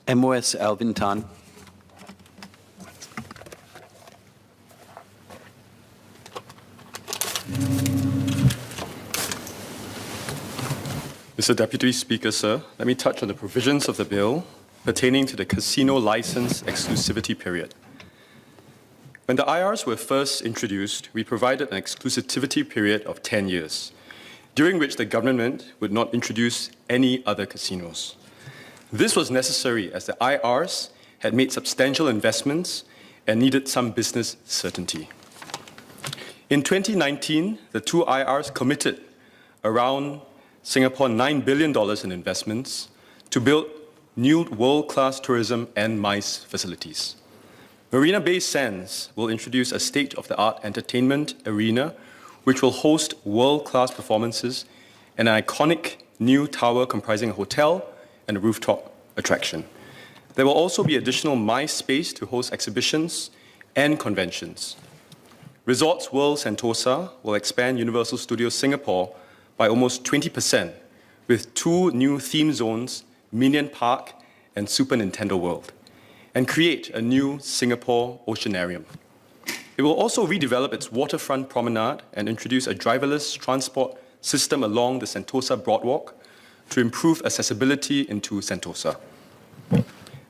MOS Alvin Tan. Mr. Deputy Speaker, sir, let me touch on the provisions of the bill pertaining to the casino license exclusivity period. When the IRs were first introduced, we provided an exclusivity period of 10 years, during which the government would not introduce any other casinos. This was necessary as the IRs had made substantial investments and needed some business certainty. In 2019, the two IRs committed around Singapore $9 billion in investments to build new world-class tourism and MICE facilities. Marina Bay Sands will introduce a state-of-the-art entertainment arena which will host world-class performances and an iconic new tower comprising a hotel and a rooftop attraction. There will also be additional MICE space to host exhibitions and conventions. Resorts World Sentosa will expand Universal Studios Singapore by almost 20%, with two new theme zones, Minion Park and Super Nintendo World, and create a new Singapore Oceanarium. It will also redevelop its waterfront promenade and introduce a driverless transport system along the Sentosa Broadwalk to improve accessibility into Sentosa.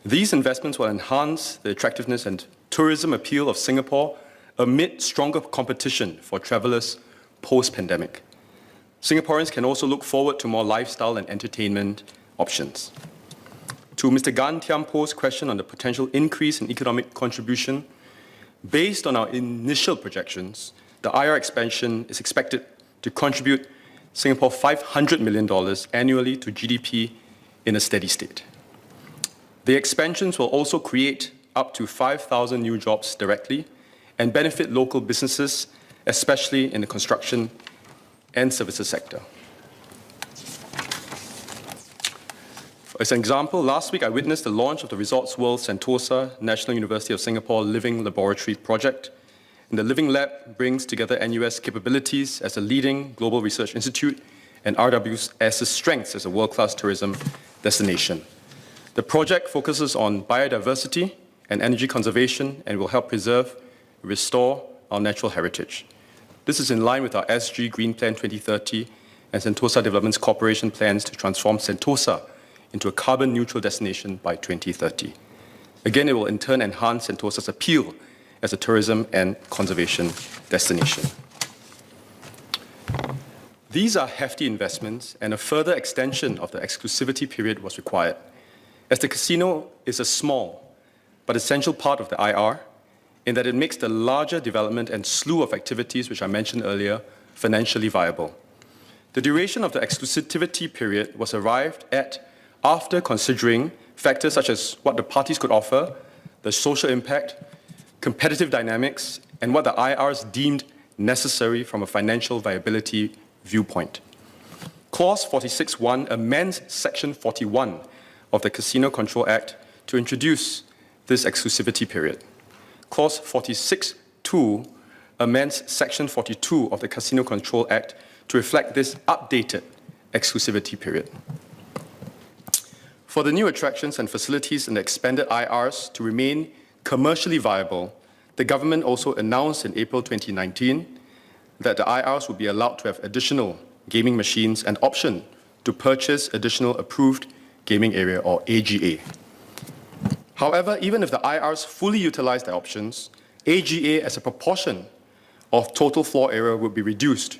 These investments will enhance the attractiveness and tourism appeal of Singapore amid stronger competition for travellers post-pandemic. Singaporeans can also look forward to more lifestyle and entertainment options. To Mr. Gan Thiam Poh's question on the potential increase in economic contribution, based on our initial projections, the IR expansion is expected to contribute Singapore $500 million annually to GDP in a steady state. The expansions will also create up to 5,000 new jobs directly and benefit local businesses, especially in the construction and services sector. As an example, last week I witnessed the launch of the Resorts World Sentosa National University of Singapore Living Laboratory project. And the Living Lab brings together NUS capabilities as a leading global research institute and RWS's strengths as a world-class tourism destination. The project focuses on biodiversity and energy conservation and will help preserve, restore our natural heritage. This is in line with our SG Green Plan 2030 and Sentosa Development Corporation plans to transform Sentosa into a carbon-neutral destination by 2030. Again, it will in turn enhance Sentosa's appeal as a tourism and conservation destination. These are hefty investments, and a further extension of the exclusivity period was required, as the casino is a small but essential part of the IR, in that it makes the larger development and slew of activities which I mentioned earlier financially viable. The duration of the exclusivity period was arrived at after considering factors such as what the parties could offer, the social impact, competitive dynamics, and what the IRs deemed necessary from a financial viability viewpoint. Clause 46.1 amends Section 41 of the Casino Control Act to introduce this exclusivity period. Clause 46.2 amends Section 42 of the Casino Control Act to reflect this updated exclusivity period. For the new attractions and facilities in the expanded IRs to remain commercially viable, the government also announced in April 2019 that the IRs would be allowed to have additional gaming machines and option to purchase additional approved gaming area, or AGA. However, even if the IRs fully utilize their options, AGA as a proportion of total floor area will be reduced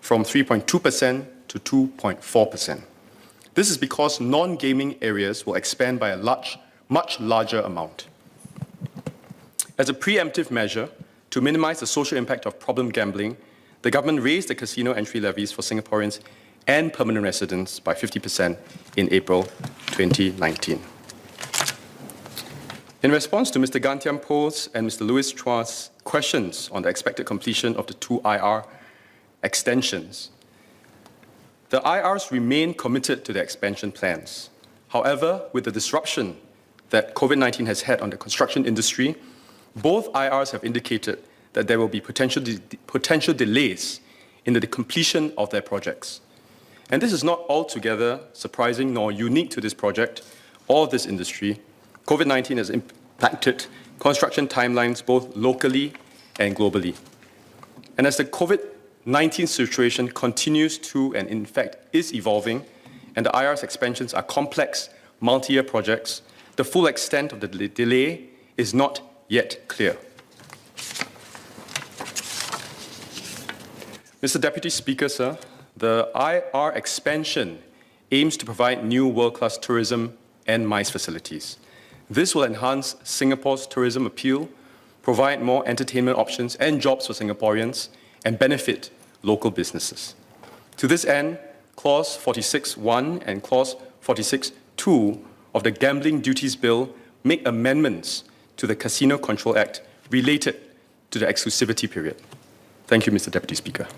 from 3.2% to 2.4%. This is because non-gaming areas will expand by a much larger amount. As a preemptive measure to minimize the social impact of problem gambling, the government raised the casino entry levies for Singaporeans and permanent residents by 50% in April 2019. In response to Mr. Gan Thiam Poh's and Mr. Louis Chua's questions on the expected completion of the two IR extensions, the IRs remain committed to their expansion plans. However, with the disruption that COVID-19 has had on the construction industry, both IRs have indicated that there will be potential delays in the completion of their projects. And this is not altogether surprising nor unique to this project or this industry, COVID-19 has impacted construction timelines both locally and globally. And as the COVID-19 situation continues to, and in fact is evolving, and the IR's expansions are complex, multi-year projects, the full extent of the delay is not yet clear. Mr. Deputy Speaker, sir, the IR expansion aims to provide new world-class tourism and MICE facilities. This will enhance Singapore's tourism appeal, provide more entertainment options and jobs for Singaporeans, and benefit local businesses. To this end, Clause 46.1 and Clause 46.2 of the Gambling Duties Bill make amendments to the Casino Control Act related to the exclusivity period. Thank you, Mr. Deputy Speaker.